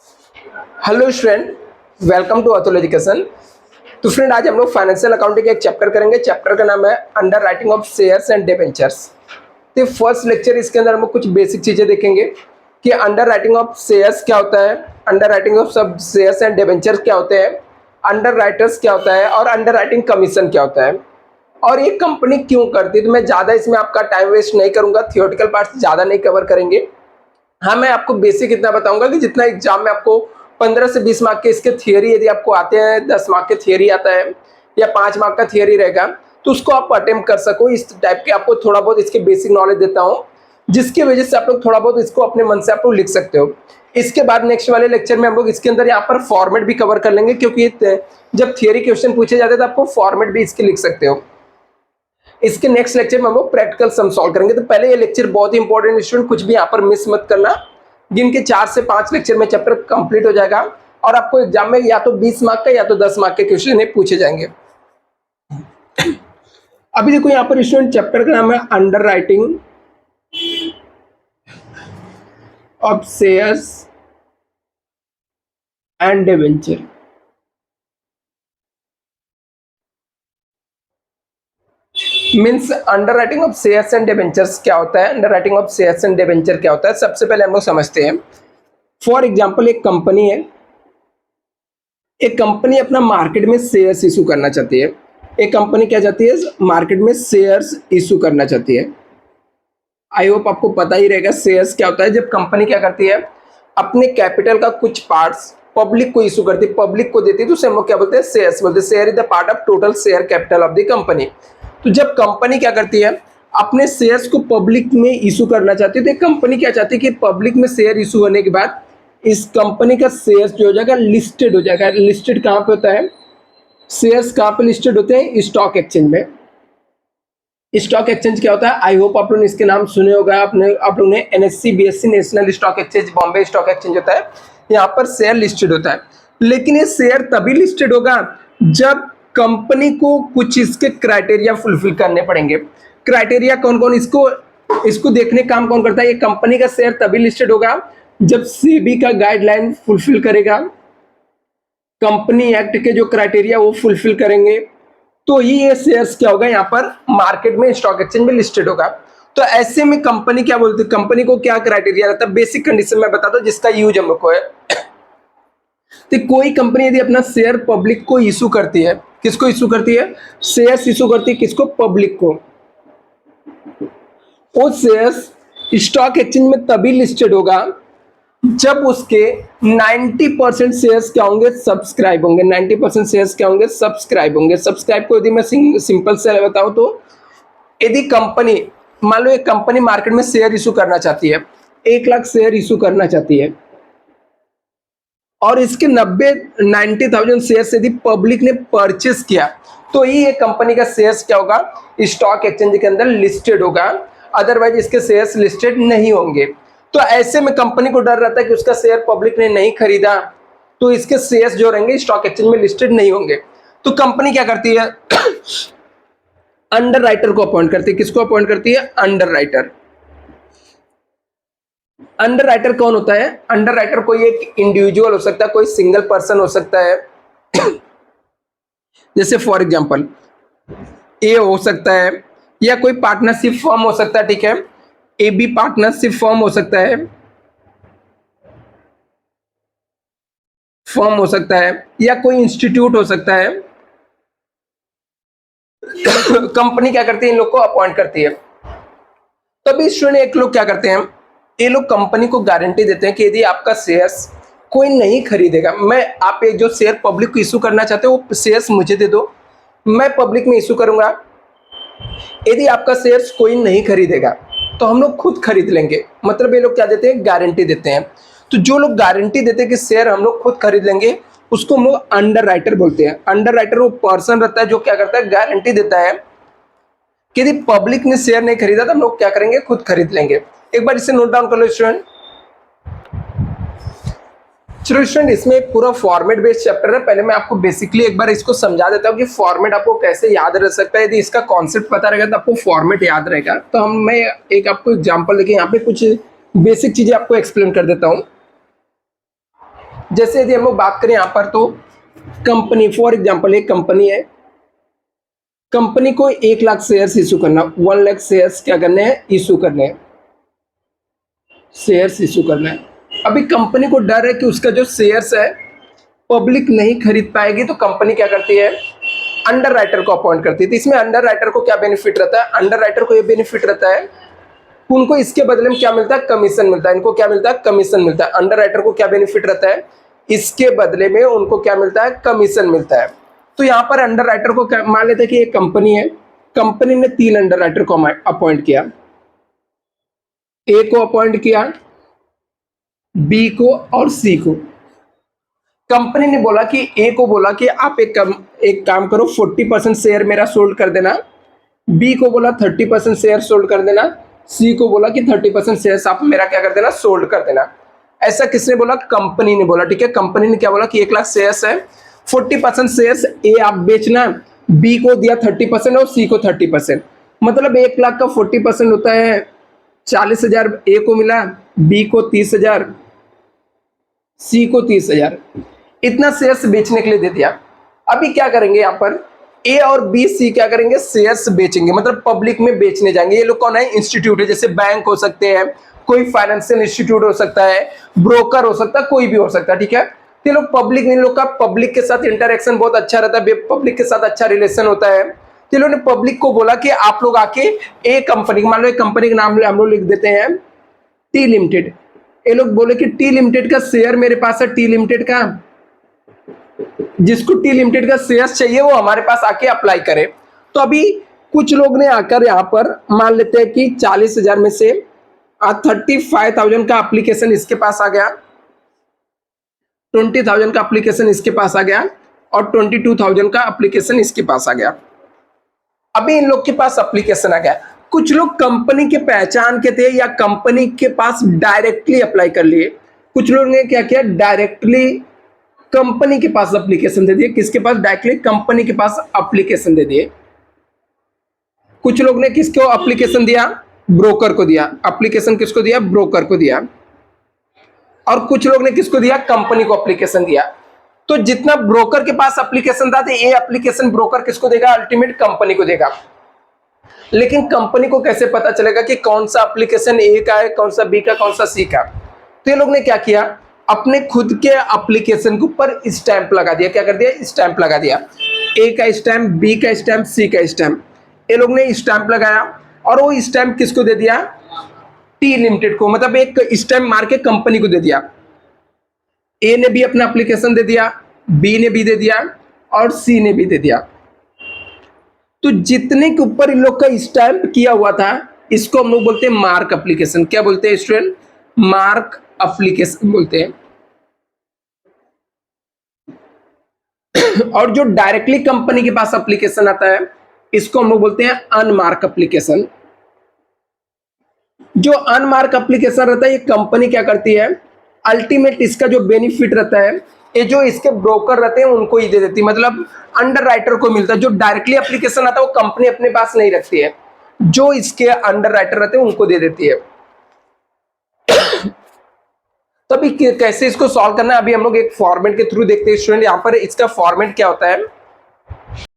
Hello student, welcome to Atul education. तो friend, आज हम लोग फाइनेंशियल अकाउंटिंग का एक चैप्टर करेंगे। चैप्टर का नाम है under writing of shares and debentures. तो फर्स्ट लेक्चर, इसके अंदर हम लोग कुछ बेसिक चीजें देखेंगे कि अंडर राइटिंग ऑफ शेयर्स क्या होता है, अंडर राइटिंग ऑफ सब शेयर्स एंड डिबेंचर्स क्या होते हैं, अंडर राइटर्स क्या होता है और अंडर राइटिंग कमीशन क्या होता है और ये कंपनी क्यों करती है। तो मैं ज़्यादा इसमें आपका टाइम वेस्ट नहीं करूंगा, थियोरटिकल पार्ट ज़्यादा नहीं कवर करेंगे। हाँ, मैं आपको बेसिक इतना बताऊंगा कि जितना एग्जाम में आपको 15 से 20 मार्क के इसके थियरी यदि आपको आते हैं, 10 मार्क के थियरी आता है या 5 मार्क का थियरी रहेगा, तो उसको आप अटेम्प्ट कर सको। इस टाइप के आपको थोड़ा बहुत इसके बेसिक नॉलेज देता हूँ, जिसकी वजह से आप लोग थोड़ा बहुत इसको अपने मन से आप लोग लिख सकते हो। इसके बाद नेक्स्ट वाले लेक्चर में हम लोग इसके अंदर यहाँ पर फॉर्मेट भी कवर कर लेंगे, क्योंकि जब थियरी क्वेश्चन पूछे जाते हैं तो आपको फॉर्मेट भी इसके लिख सकते हो। इसके नेक्स्ट लेक्चर में हम लोग प्रैक्टिकल सम सॉल्व करेंगे। तो पहले ये लेक्चर बहुत ही इंपॉर्टेंट स्टूडेंट, कुछ भी यहाँ पर मिस मत करना। जिनके 4 से 5 लेक्चर में चैप्टर कंप्लीट हो जाएगा और आपको एग्जाम में या तो 20 मार्क का या तो 10 मार्क के क्वेश्चन पूछे जाएंगे। अभी देखो यहाँ पर स्टूडेंट, चैप्टर का नाम है under writing of shares and debenture. Means under writing of shares and debentures क्या होता है, under writing of shares and debenture क्या होता है, सबसे पहले हम लोग समझते हैं। फॉर एग्जाम्पल, एक कंपनी है, एक कंपनी अपना मार्केट में शेयर्स इशू करना चाहती है। एक कंपनी क्या चाहती है, मार्केट में शेयर्स इशू करना चाहती है। आई होप आपको पता ही रहेगा शेयर्स क्या होता है। जब कंपनी क्या करती है, अपने कैपिटल का कुछ पार्ट्स पब्लिक को इशू करती है, पब्लिक को देती है, तो उसे हम लोग क्या बोलते हैं, शेयर्स बोलते हैं। Share is the part of total share capital of the company. तो जब कंपनी क्या करती है, अपने शेयर्स को पब्लिक में इशू करना चाहती है, तो कंपनी क्या चाहती है कि पब्लिक में शेयर इशू होने के बाद इस कंपनी का शेयर्स जो हो जाएगा लिस्टेड हो जाएगा। लिस्टेड कहाँ पे होता है, शेयर्स कहाँ पे लिस्टेड होते हैं, स्टॉक एक्सचेंज में। स्टॉक एक्सचेंज क्या होता है, आई होप आप लोगों ने इसके नाम सुने होगा। आप लोगों ने NSC BSc national stock exchange, Bombay stock exchange होता है, यहाँ पर शेयर लिस्टेड होता है। लेकिन ये शेयर तभी लिस्टेड होगा जब कंपनी को कुछ इसके क्राइटेरिया फुलफिल करने पड़ेंगे। क्राइटेरिया कौन कौन, इसको देखने काम कौन करता है, ये कंपनी का शेयर तभी लिस्टेड होगा जब सेबी का गाइडलाइन फुलफिल करेगा, कंपनी एक्ट के जो क्राइटेरिया वो फुलफिल करेंगे, तो ये शेयर्स क्या होगा, यहाँ पर मार्केट में स्टॉक एक्सचेंज में लिस्टेड होगा। तो ऐसे में कंपनी क्या बोलती है, कंपनी को क्या क्राइटेरिया रहता है, बेसिक कंडीशन में बताता हूं जिसका यूज हम लोग को है। तो कोई कंपनी यदि अपना शेयर पब्लिक को इशू करती है, किसको इशू करती है, शेयर्स इशू करती है, किसको, पब्लिक को। वो शेयर्स स्टॉक एक्सचेंज में तभी लिस्टेड होगा जब उसके 90% शेयर्स क्या होंगे, सब्सक्राइब होंगे। 90% शेयर्स क्या होंगे, सब्सक्राइब होंगे। सब्सक्राइब को यदि मैं सिंपल से बताऊं तो, यदि कंपनी, मान लो एक कंपनी मार्केट में शेयर इशू करना चाहती है, 1 लाख शेयर इशू करना चाहती है, और इसके 90,000 शेयर्स यदि पब्लिक ने परचेस किया, तो ये कंपनी का शेयर्स क्या होगा, स्टॉक एक्सचेंज के अंदर लिस्टेड होगा। अदरवाइज इसके शेयर्स लिस्टेड नहीं होंगे। तो ऐसे में कंपनी को डर रहता है कि उसका शेयर पब्लिक ने नहीं खरीदा, तो इसके शेयर्स जो रहेंगे स्टॉक एक्सचेंज में लिस्टेड नहीं होंगे। तो कंपनी क्या करती है, अंडर राइटर को अपॉइंट करती है। किसको अपॉइंट करती है, अंडर राइटर। अंडर राइटर कौन होता है, अंडर राइटर कोई एक इंडिविजुअल हो सकता है, कोई सिंगल पर्सन हो सकता है। जैसे फॉर एग्जांपल ए हो सकता है, या कोई पार्टनरशिप फर्म हो सकता है, ठीक है, ए बी पार्टनरशिप फर्म हो सकता है, फर्म हो सकता है, या कोई इंस्टीट्यूट हो सकता है। कंपनी क्या करती है, इन लोग को अपॉइंट करती है। तभी स्टूडेंट एक लोग क्या करते हैं, ये लोग कंपनी को गारंटी देते हैं कि यदि आपका शेयर्स कोई नहीं खरीदेगा, मैं आप एक जो शेयर पब्लिक को इशू करना चाहते हो वो शेयर्स मुझे दे दो, मैं पब्लिक में इशू करूंगा। यदि आपका शेयर्स कोई नहीं खरीदेगा तो हम लोग खुद खरीद लेंगे। मतलब ये लोग क्या देते हैं, गारंटी देते हैं। तो जो लोग गारंटी देते हैं कि शेयर हम लोग खुद खरीद लेंगे, उसको हम लोग अंडर राइटर बोलते हैं। अंडर राइटर वो पर्सन रहता है जो क्या करता है, गारंटी देता है कि यदि पब्लिक ने शेयर नहीं खरीदा तो हम लोग क्या करेंगे, खुद खरीद लेंगे। एक बार इसे नोट डाउन कर लो स्टूडेंट। चलो स्टूडेंट, इसमें एक पूरा फॉर्मेट बेस्ड चैप्टर है। पहले मैं आपको बेसिकली एक बार इसको समझा देता हूँ कि फॉर्मेट आपको कैसे याद रह सकता है। यदि इसका कॉन्सेप्ट पता रहेगा तो आपको फॉर्मेट याद रहेगा। तो मैं एक आपको एग्जांपल लेके यहाँ पे कुछ बेसिक चीजें आपको एक्सप्लेन कर देता हूँ। जैसे यदि हम लोग बात करें यहाँ पर तो कंपनी, फॉर एग्जांपल एक कंपनी है, कंपनी को 1 लाख शेयर्स इशू करना, 1 लाख शेयर्स क्या करने हैं, इशू करने हैं, शेयर्स इशू करना है। अभी कंपनी को डर है कि उसका जो शेयर्स है पब्लिक नहीं खरीद पाएगी, तो कंपनी क्या करती है, अंडर राइटर को अपॉइंट करती है। तो इसमें अंडर राइटर को क्या बेनिफिट रहता है, अंडर राइटर को ये बेनिफिट रहता है उनको इसके बदले में क्या मिलता है, कमीशन मिलता है। इनको क्या मिलता है, कमीशन मिलता है। अंडर राइटर को क्या बेनिफिट रहता है, इसके बदले में उनको क्या मिलता है, कमीशन मिलता है। तो यहाँ पर अंडर राइटर को मान लेते हैं कि एक कंपनी है, कंपनी ने 3 अंडर राइटर को अपॉइंट किया, ए को अपॉइंट किया, बी को और सी को। कंपनी ने बोला कि ए को बोला कि आप एक काम करो, 40% शेयर मेरा सोल्ड कर देना, बी को बोला 30% शेयर सोल्ड कर देना, सी को बोला कि 30% शेयर्स आप मेरा क्या कर देना, सोल्ड कर देना। ऐसा किसने बोला, कंपनी ने बोला। ठीक है, कंपनी ने क्या बोला कि 1 लाख शेयर्स है, 40% शेयर्स ए आप बेचना, बी को दिया 30% और सी को 30%। मतलब 1 लाख का 40% होता है 40,000 ए को मिला, बी को 30,000, सी को 30,000, इतना शेयर्स बेचने के लिए दे दिया। अभी क्या करेंगे यहाँ पर, ए और बी सी क्या करेंगे, शेयर्स बेचेंगे, मतलब पब्लिक में बेचने जाएंगे। ये लोग कौन है, इंस्टीट्यूट है, जैसे बैंक हो सकते हैं, कोई फाइनेंशियल इंस्टीट्यूट हो सकता है, ब्रोकर हो सकता है, कोई भी हो सकता है। ठीक है, तो ये लोग पब्लिक, इन लोग का पब्लिक के साथ इंटरेक्शन बहुत अच्छा रहता है, पब्लिक के साथ अच्छा रिलेशन होता है। तो इन्होंने पब्लिक को बोला कि आप लोग आके ए कंपनी, मान लो एक कंपनी का नाम हम लोग लिख देते हैं टी लिमिटेड। ये लोग बोले कि टी लिमिटेड का शेयर मेरे पास है, टी लिमिटेड का, जिसको टी लिमिटेड का शेयर चाहिए वो हमारे पास आके अप्लाई करे। तो अभी कुछ लोग ने आकर यहाँ पर मान लेते हैं कि 40,000 में से 35,000 का एप्लीकेशन इसके पास आ गया, 20,000 का एप्लीकेशन इसके पास आ गया और 22,000 का एप्लीकेशन इसके पास आ गया। अभी इन लोग के पास एप्लीकेशन आ गया। कुछ लोग कंपनी के पहचान के थे या कंपनी के पास डायरेक्टली अप्लाई कर लिए। कुछ लोग ने क्या किया, डायरेक्टली कंपनी के पास एप्लीकेशन दे दिए। किसके पास, डायरेक्टली कंपनी के पास एप्लीकेशन दे दिए। कुछ लोग ने किसको एप्लीकेशन दिया, ब्रोकर को दिया। एप्लीकेशन किसको दिया, ब्रोकर को दिया। और कुछ लोग ने किसको दिया, कंपनी को एप्लीकेशन दिया। तो जितना ब्रोकर के पास एप्लीकेशन था, ये एप्लीकेशन ब्रोकर किसको देगा, अल्टीमेट कंपनी को देगा। लेकिन कंपनी को कैसे पता चलेगा कि कौन सा एप्लीकेशन ए का है, कौन सा बी का, कौन सा सी का। तो ये लोग ने क्या किया, अपने खुद के एप्लीकेशन के ऊपर स्टैंप लगा दिया। क्या कर दिया, स्टैंप लगा दिया, ए का स्टैंप, बी का स्टैंप, सी का स्टैंप। ये लोग ने स्टैंप लगाया और वो स्टैंप किसको दे दिया, टी लिमिटेड को, मतलब एक स्टैंप मार के कंपनी को दे दिया। ए ने भी अपना एप्लीकेशन दे दिया, बी ने भी दे दिया और सी ने भी दे दिया। तो जितने के ऊपर इन लोग का स्टैंप किया हुआ था, इसको हम लोग बोलते हैं मार्क एप्लीकेशन। क्या बोलते हैं स्टूडेंट, मार्क एप्लीकेशन बोलते हैं। और जो डायरेक्टली कंपनी के पास एप्लीकेशन आता है, इसको हम लोग बोलते हैं अनमार्क एप्लीकेशन। जो अनमार्क एप्लीकेशन रहता है, ये कंपनी क्या करती है, अल्टीमेट इसका जो बेनिफिट रहता है, ये जो इसके ब्रोकर रहते हैं उनको ही दे देती है, मतलब अंडर राइटर को मिलता है। जो डायरेक्टली एप्लीकेशन आता है वो कंपनी अपने पास नहीं रखती है, जो इसके अंडर राइटर रहते हैं उनको दे देती है। तो अभी कैसे इसको सॉल्व करना है, अभी हम लोग एक फॉर्मेट के थ्रू देखते हैं स्टूडेंट। यहाँ पर इसका फॉर्मेट क्या होता है,